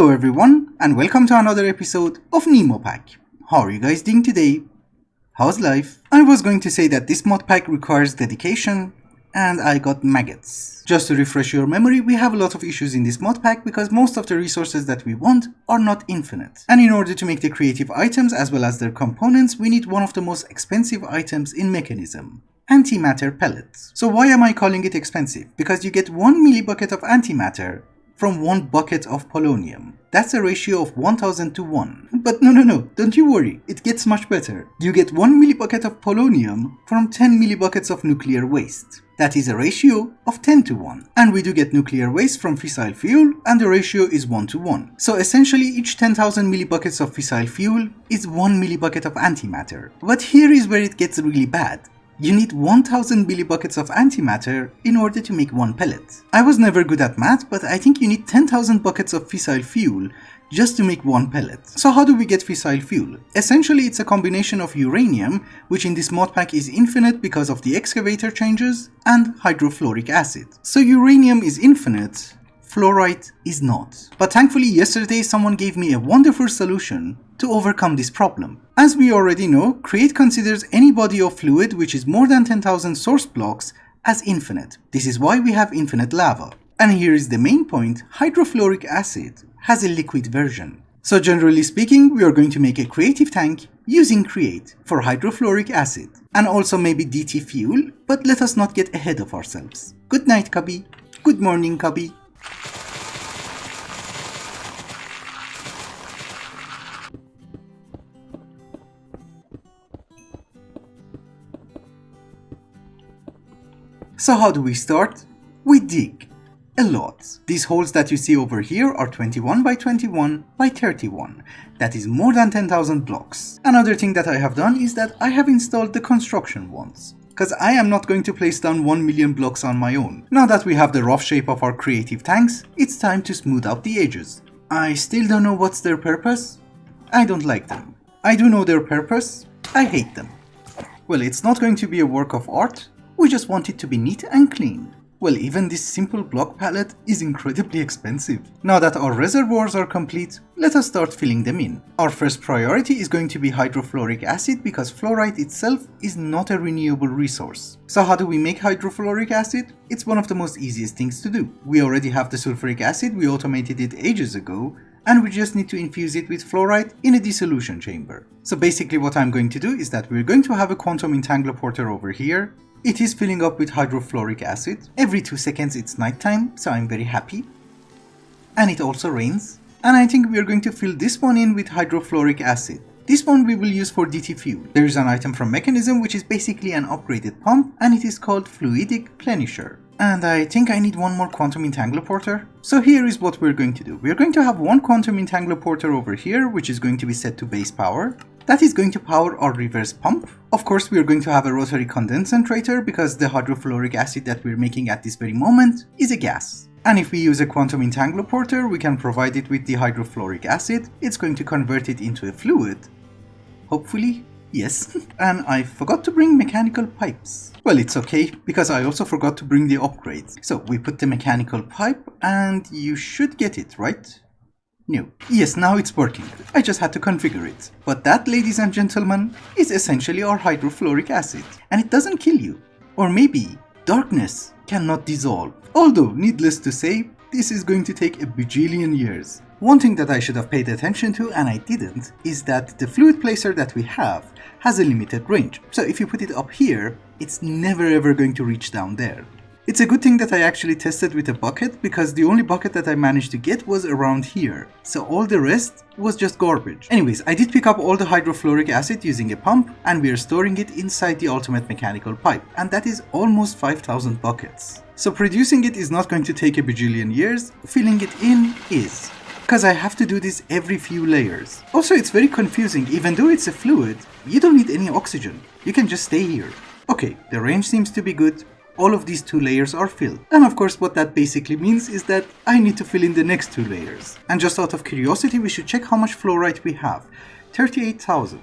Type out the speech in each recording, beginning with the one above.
Hello everyone, and welcome to another episode of Nemopack. How are you guys doing today? How's life? I was going to say that this mod pack requires dedication, and I got maggots. Just to refresh your memory, we have a lot of issues in this mod pack because most of the resources that we want are not infinite. And in order to make the creative items as well as their components, we need one of the most expensive items in Mechanism. Antimatter pellets. So why am I calling it expensive? Because you get 1 millibucket of antimatter from 1 bucket of polonium. That's a ratio of 1000 to 1. But no, don't you worry, it gets much better. You get 1 millibucket of polonium from 10 millibuckets of nuclear waste. That is a ratio of 10 to 1. And we do get nuclear waste from fissile fuel, and the ratio is 1 to 1. So essentially each 10,000 millibuckets of fissile fuel is 1 millibucket of antimatter. But here is where it gets really bad. You need 1000 millibuckets of antimatter in order to make 1 pellet. I was never good at math, but I think you need 10,000 buckets of fissile fuel just to make 1 pellet. So how do we get fissile fuel? Essentially it's a combination of uranium, which in this mod pack is infinite because of the excavator changes, and hydrofluoric acid. So uranium is infinite, fluorite is not. But thankfully yesterday someone gave me a wonderful solution to overcome this problem. As we already know, Create considers any body of fluid which is more than 10,000 source blocks as infinite. This is why we have infinite lava. And here is the main point, hydrofluoric acid has a liquid version. So generally speaking, we are going to make a creative tank using Create for hydrofluoric acid. And also maybe DT fuel, but let us not get ahead of ourselves. Good night, Cubby. Good morning, Cubby. So how do we start? We dig. A lot. These holes that you see over here are 21 by 21 by 31. That is more than 10,000 blocks. Another thing that I have done is that I have installed the construction ones. Because I am not going to place down 1 million blocks on my own. Now that we have the rough shape of our creative tanks, it's time to smooth out the edges. I still don't know what's their purpose. I don't like them. I do know their purpose. I hate them. Well, it's not going to be a work of art. We just want it to be neat and clean. Well, even this simple block palette is incredibly expensive. Now that our reservoirs are complete, let us start filling them in. Our first priority is going to be hydrofluoric acid because fluorite itself is not a renewable resource. So how do we make hydrofluoric acid? It's one of the most easiest things to do. We already have the sulfuric acid, we automated it ages ago, and we just need to infuse it with fluorite in a dissolution chamber. So basically what I'm going to do is that we're going to have a quantum entangler porter over here. It is filling up with hydrofluoric acid. Every 2 seconds it's nighttime, so I'm very happy. And it also rains. And I think we are going to fill this one in with hydrofluoric acid. This one we will use for DT fuel. There is an item from Mechanism which is basically an upgraded pump, and it is called Fluidic Plenisher. And I think I need one more quantum entangler porter. So here is what we're going to do. We're going to have one quantum entangler porter over here, which is going to be set to base power. That is going to power our reverse pump. Of course, we are going to have a rotary condensator because the hydrofluoric acid that we're making at this very moment is a gas. And if we use a quantum entangler porter, we can provide it with the hydrofluoric acid. It's going to convert it into a fluid. Hopefully, yes. And I forgot to bring mechanical pipes. Well, it's okay, because I also forgot to bring the upgrades. So we put the mechanical pipe and you should get it, right? No. Yes, now it's working. I just had to configure it. But that, ladies and gentlemen, is essentially our hydrofluoric acid. And it doesn't kill you. Or maybe darkness cannot dissolve. Although, needless to say, this is going to take a bajillion years. One thing that I should have paid attention to, and I didn't, is that the fluid placer that we have has a limited range. So if you put it up here, it's never ever going to reach down there. It's a good thing that I actually tested with a bucket, because the only bucket that I managed to get was around here. So all the rest was just garbage. Anyways, I did pick up all the hydrofluoric acid using a pump, and we are storing it inside the ultimate mechanical pipe. And that is almost 5,000 buckets. So producing it is not going to take a bajillion years, filling it in is. Because I have to do this every few layers. Also, it's very confusing. Even though it's a fluid, you don't need any oxygen. You can just stay here. Okay, the range seems to be good. All of these 2 layers are filled. And of course what that basically means is that I need to fill in the next 2 layers. And just out of curiosity, we should check how much fluorite we have. 38,000.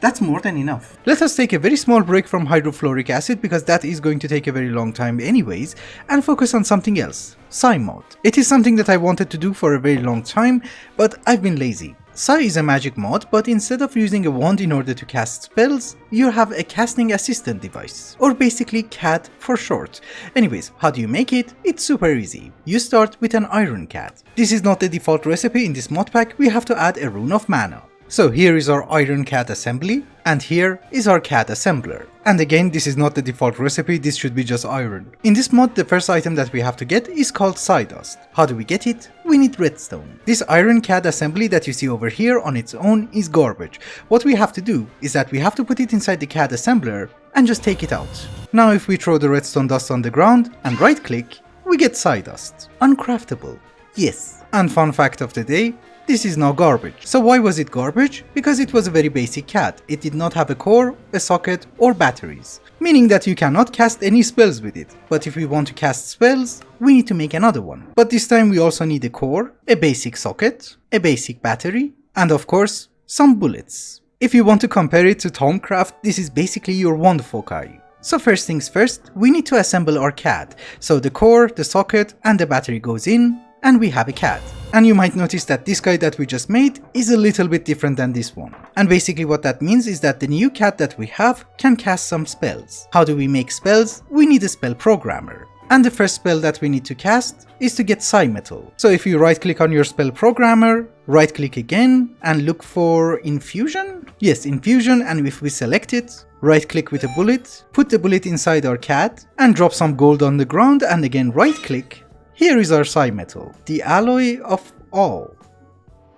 That's more than enough. Let us take a very small break from hydrofluoric acid because that is going to take a very long time anyways, and focus on something else. Psi mod. It is something that I wanted to do for a very long time, but I've been lazy. Psi is a magic mod, but instead of using a wand in order to cast spells, you have a casting assistant device, or basically CAD for short. Anyways, how do you make it? It's super easy. You start with an iron CAD. This is not the default recipe in this mod pack, we have to add a rune of mana. So here is our iron CAD assembly, and here is our CAD assembler. And again, this is not the default recipe, this should be just iron. In this mod, the first item that we have to get is called sawdust. How do we get it? We need redstone. This iron CAD assembly that you see over here on its own is garbage. What we have to do is that we have to put it inside the CAD assembler and just take it out. Now if we throw the redstone dust on the ground and right click, we get sawdust. Uncraftable. Yes. And fun fact of the day, this is now garbage. So why was it garbage? Because it was a very basic CAD. It did not have a core, a socket, or batteries. Meaning that you cannot cast any spells with it. But if we want to cast spells, we need to make another one. But this time we also need a core, a basic socket, a basic battery, and of course, some bullets. If you want to compare it to Thaumcraft, this is basically your wand foci. So first things first, we need to assemble our CAD. So the core, the socket, and the battery goes in, and we have a CAD. And you might notice that this guy that we just made is a little bit different than this one. And basically what that means is that the new CAD that we have can cast some spells. How do we make spells? We need a spell programmer. And the first spell that we need to cast is to get psi metal. So if you right click on your spell programmer, right click again and look for infusion? Yes, infusion, and if we select it, right click with a bullet, put the bullet inside our CAD and drop some gold on the ground and again right click. Here is our psi metal, the alloy of all.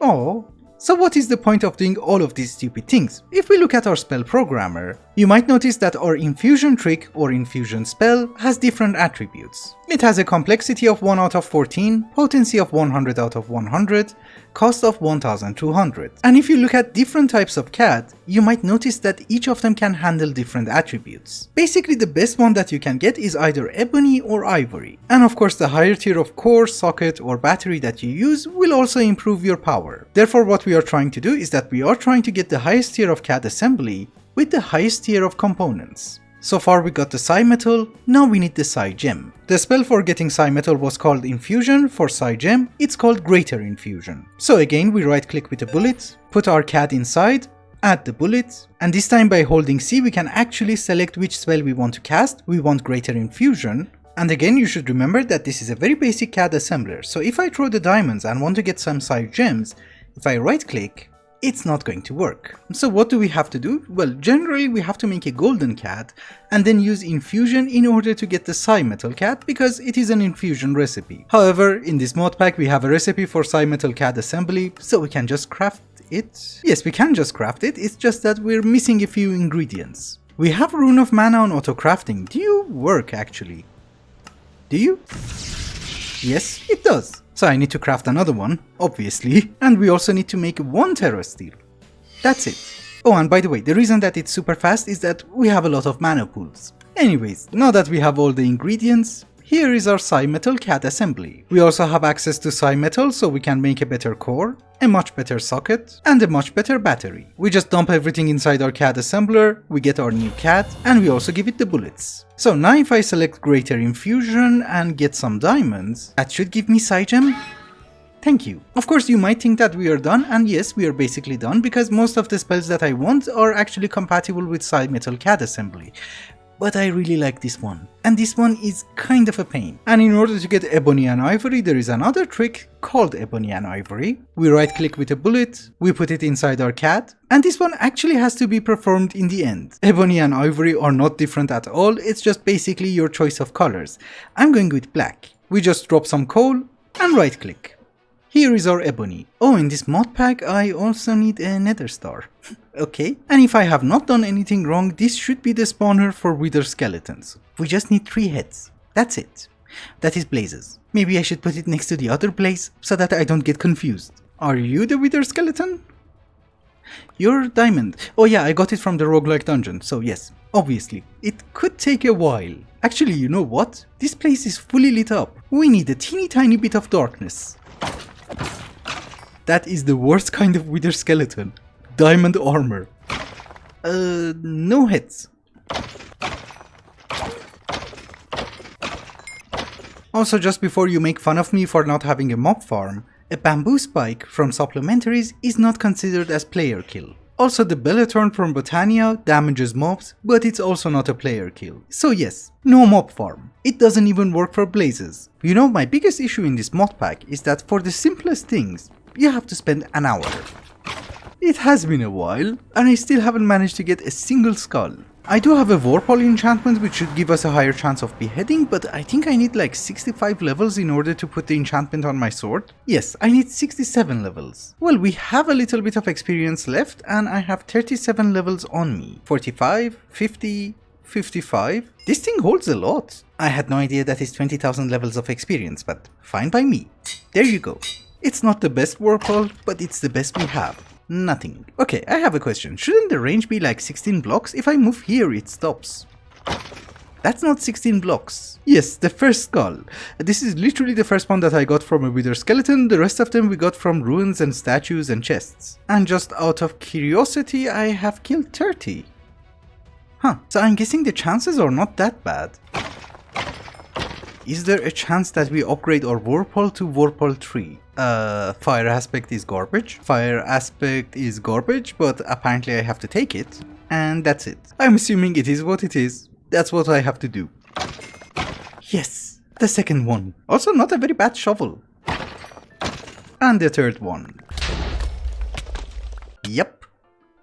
Oh, so what is the point of doing all of these stupid things? If we look at our spell programmer, you might notice that our infusion trick or infusion spell has different attributes. It has a complexity of 1 out of 14, potency of 100 out of 100, cost of 1200. And if you look at different types of CAD, you might notice that each of them can handle different attributes. Basically the best one that you can get is either ebony or ivory. And of course the higher tier of core, socket or battery that you use will also improve your power. Therefore what we are trying to do is that we are trying to get the highest tier of CAD assembly with the highest tier of components. So far we got the psi metal, now we need the psi gem. The spell for getting psi metal was called infusion, for psi gem it's called greater infusion. So again we right click with a bullet, put our CAD inside, add the bullet, and this time by holding C we can actually select which spell we want to cast. We want greater infusion. And again you should remember that this is a very basic CAD assembler, so if I throw the diamonds and want to get some psi gems, if I right click, it's not going to work. So what do we have to do? Well, generally we have to make a golden CAD and then use infusion in order to get the psi metal CAD because it is an infusion recipe. However, in this mod pack we have a recipe for psi metal CAD assembly, so we can just craft it. Yes, we can just craft it, it's just that we're missing a few ingredients. We have rune of mana on auto crafting. Do you work actually? Do you? Yes, it does. So I need to craft another one, obviously, and we also need to make 1 terra steel. That's it. Oh, and by the way, the reason that it's super fast is that we have a lot of mana pools. Anyways, now that we have all the ingredients, here is our psi metal CAD assembly. We also have access to psi metal, so we can make a better core, a much better socket, and a much better battery. We just dump everything inside our CAD assembler, we get our new CAD, and we also give it the bullets. So now if I select greater infusion and get some diamonds, that should give me psi gem. Thank you. Of course you might think that we are done, and yes, we are basically done because most of the spells that I want are actually compatible with psi metal CAD assembly. But I really like this one, and this one is kind of a pain. And in order to get ebony and ivory, there is another trick called ebony and ivory. We right click with a bullet, we put it inside our CAD, and this one actually has to be performed in the end. Ebony and ivory are not different at all, it's just basically your choice of colors. I'm going with black. We just drop some coal and right click. Here is our ebony. Oh, in this mod pack I also need a nether star. Okay, and if I have not done anything wrong, this should be the spawner for wither skeletons. We just need 3 heads. That's it. That is blazes. Maybe I should put it next to the other blaze so that I don't get confused. Are you the wither skeleton? You're diamond. Oh yeah, I got it from the roguelike dungeon, so yes, obviously. It could take a while. Actually, you know what? This place is fully lit up. We need a teeny tiny bit of darkness. That is the worst kind of wither skeleton. Diamond armor. No heads. Also, just before you make fun of me for not having a mob farm, a bamboo spike from supplementaries is not considered as player kill. Also, the Bellathorn from Botania damages mobs, but it's also not a player kill. So yes, no mob farm. It doesn't even work for blazes. You know, my biggest issue in this mod pack is that for the simplest things, you have to spend an hour. It has been a while, and I still haven't managed to get a single skull. I do have a Vorpal enchantment which should give us a higher chance of beheading, but I think I need like 65 levels in order to put the enchantment on my sword. Yes, I need 67 levels. Well, we have a little bit of experience left, and I have 37 levels on me. 45, 50, 55. This thing holds a lot. I had no idea that it's 20,000 levels of experience, but fine by me. There you go. It's not the best Vorpal, but it's the best we have. Nothing. Okay, I have a question. Shouldn't the range be like 16 blocks? If I move here, it stops. That's not 16 blocks. Yes, the first skull. This is literally the first one that I got from a wither skeleton. The rest of them we got from ruins and statues and chests. And just out of curiosity, I have killed 30. Huh, so I'm guessing the chances are not that bad. Is there a chance that we upgrade our Vorpal to Vorpal 3? Fire aspect is garbage. Fire aspect is garbage, but apparently I have to take it. And that's it. I'm assuming it is what it is. That's what I have to do. Yes, the second one. Also not a very bad shovel. And the third one. Yep,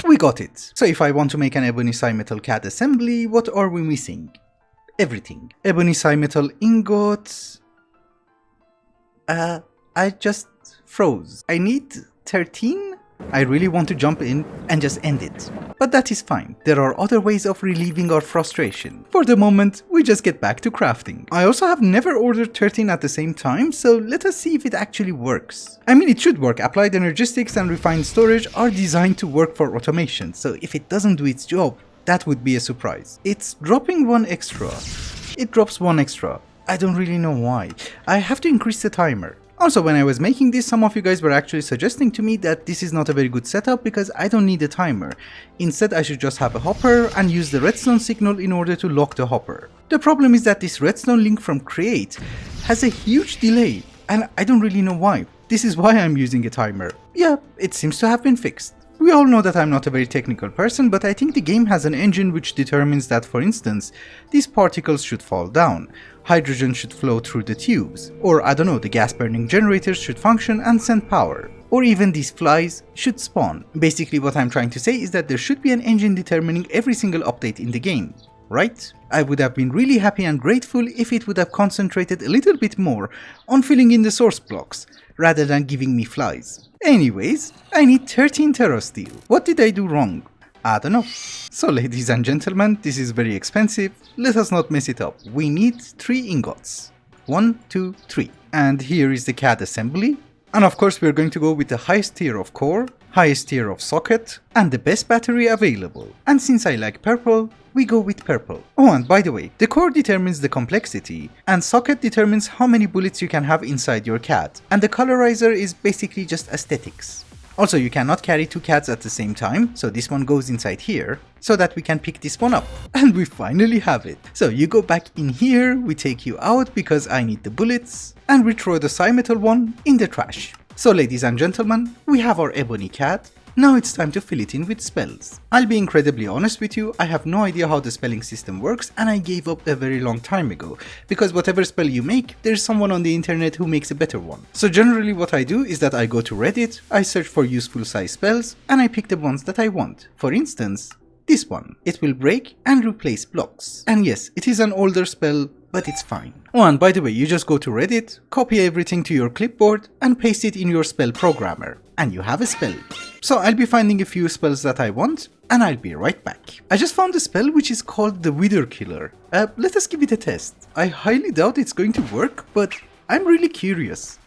we got it. So if I want to make an ebony metal CAD assembly, what are we missing? Everything. Ebony metal ingots. I just froze. I need 13? I really want to jump in and just end it. But that is fine. There are other ways of relieving our frustration. For the moment, we just get back to crafting. I also have never ordered 13 at the same time, so let us see if it actually works. I mean, it should work. Applied energistics and refined storage are designed to work for automation, so if it doesn't do its job, that would be a surprise. It's dropping one extra. It drops one extra. I don't really know why. I have to increase the timer. Also, when I was making this, some of you guys were actually suggesting to me that this is not a very good setup because I don't need a timer. Instead, I should just have a hopper and use the redstone signal in order to lock the hopper. The problem is that this redstone link from create has a huge delay, and I don't really know why. This is why I'm using a timer. Yeah, it seems to have been fixed. We all know that I'm not a very technical person, but I think the game has an engine which determines that, for instance, these particles should fall down, hydrogen should flow through the tubes, or I don't know, the gas burning generators should function and send power, or even these flies should spawn. Basically what I'm trying to say is that there should be an engine determining every single update in the game, right? I would have been really happy and grateful if it would have concentrated a little bit more on filling in the source blocks, rather than giving me flies. Anyways, I need 13 terrasteel. What did I do wrong? I don't know. So ladies and gentlemen, this is very expensive. Let us not mess it up. We need 3 ingots. 1, 2, 3. And here is the CAD assembly. And of course we're going to go with the highest tier of core, highest tier of socket, and the best battery available. And since I like purple, we go with purple. Oh, and by the way, the core determines the complexity, and socket determines how many bullets you can have inside your CAD, and the colorizer is basically just aesthetics. Also, you cannot carry 2 CADs at the same time, so this one goes inside here, so that we can pick this one up. And we finally have it. So you go back in here, we take you out because I need the bullets, and we throw the Cymetal one in the trash. So ladies and gentlemen, we have our ebony CAD. Now it's time to fill it in with spells. I'll be incredibly honest with you, I have no idea how the spelling system works and I gave up a very long time ago, because whatever spell you make, there's someone on the internet who makes a better one. So generally what I do is that I go to Reddit, I search for useful size spells, and I pick the ones that I want. For instance, this one. It will break and replace blocks. And yes, it is an older spell, but it's fine. Oh, and by the way, you just go to Reddit, copy everything to your clipboard, and paste it in your spell programmer. And you have a spell. So I'll be finding a few spells that I want, and I'll be right back. I just found a spell which is called the Wither Killer. Let us give it a test. I highly doubt it's going to work, but I'm really curious.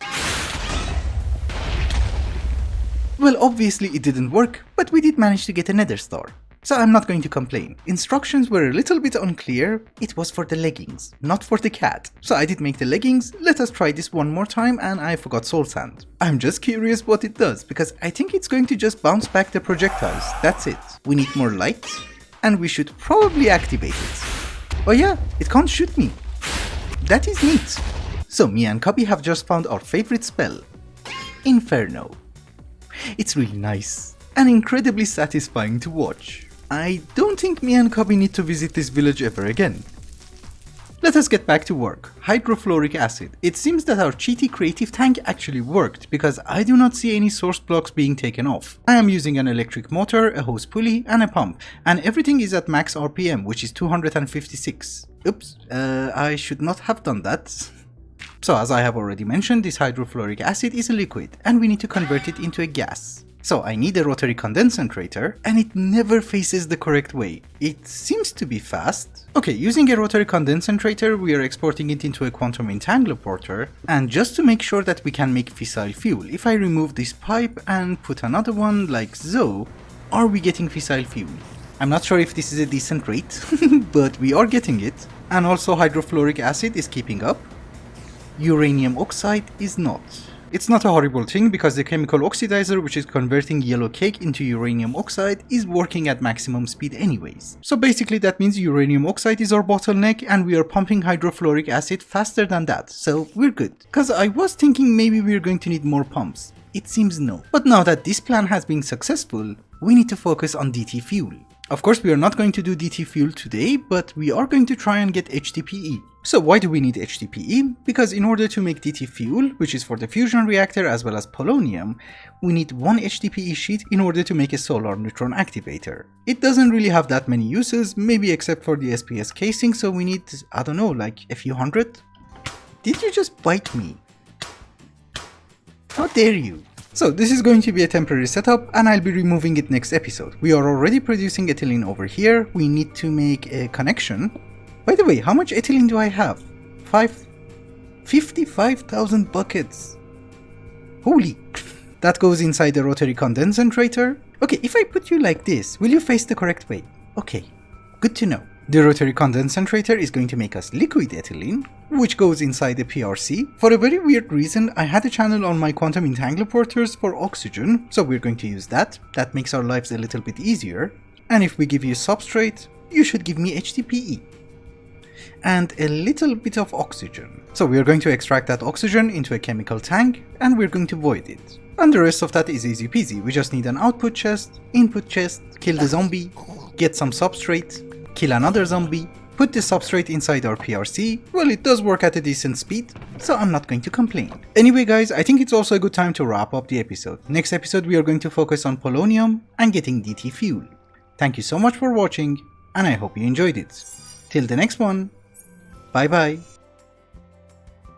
Well, obviously it didn't work, but we did manage to get a nether star. So I'm not going to complain. Instructions were a little bit unclear. It was for the leggings, not for the cat. So I did make the leggings. Let us try this one more time, and I forgot soul sand. I'm just curious what it does, because I think it's going to just bounce back the projectiles. That's it. We need more light, and we should probably activate it. Oh yeah, it can't shoot me. That is neat. So me and Cubby have just found our favorite spell, Inferno. It's really nice and incredibly satisfying to watch. I don't think me and Cubby need to visit this village ever again. Let us get back to work. Hydrofluoric acid. It seems that our cheaty creative tank actually worked because I do not see any source blocks being taken off. I am using an electric motor, a hose pulley and a pump, and everything is at max RPM, which is 256. Oops, I should not have done that. So as I have already mentioned, this hydrofluoric acid is a liquid and we need to convert it into a gas. So I need a rotary condensator and it never faces the correct way. It seems to be fast. Okay, using a rotary condensator, we are exporting it into a quantum entangler, and just to make sure that we can make fissile fuel, if I remove this pipe and put another one like so, are we getting fissile fuel? I'm not sure if this is a decent rate, but we are getting it. And also hydrofluoric acid is keeping up. Uranium oxide is not. It's not a horrible thing because the chemical oxidizer, which is converting yellow cake into uranium oxide, is working at maximum speed anyways. So basically that means uranium oxide is our bottleneck and we are pumping hydrofluoric acid faster than that, so we're good. Cause I was thinking maybe we're going to need more pumps. It seems no. But now that this plan has been successful, we need to focus on DT fuel. Of course we are not going to do DT fuel today, but we are going to try and get HDPE. So why do we need HDPE? Because in order to make DT fuel, which is for the fusion reactor as well as polonium, we need one HDPE sheet in order to make a solar neutron activator. It doesn't really have that many uses, maybe except for the SPS casing, so we need, I don't know, like a few hundred? Did you just bite me? How dare you? So this is going to be a temporary setup and I'll be removing it next episode. We are already producing ethylene over here, we need to make a connection. By the way, how much ethylene do I have? 55,000 buckets. Holy! That goes inside the rotary condensator. Okay, if I put you like this, will you face the correct way? Okay, good to know. The rotary condensator is going to make us liquid ethylene, which goes inside the PRC. For a very weird reason, I had a channel on my quantum entangler for oxygen, so we're going to use that. That makes our lives a little bit easier. And if we give you substrate, you should give me HDPE. And a little bit of oxygen. So we're going to extract that oxygen into a chemical tank, and we're going to void it. And the rest of that is easy peasy. We just need an output chest, input chest, kill the zombie, get some substrate, kill another zombie, put the substrate inside our PRC. Well, it does work at a decent speed, so I'm not going to complain. Anyway guys, I think it's also a good time to wrap up the episode. Next episode we are going to focus on polonium and getting DT fuel. Thank you so much for watching, and I hope you enjoyed it. Till the next one, bye bye.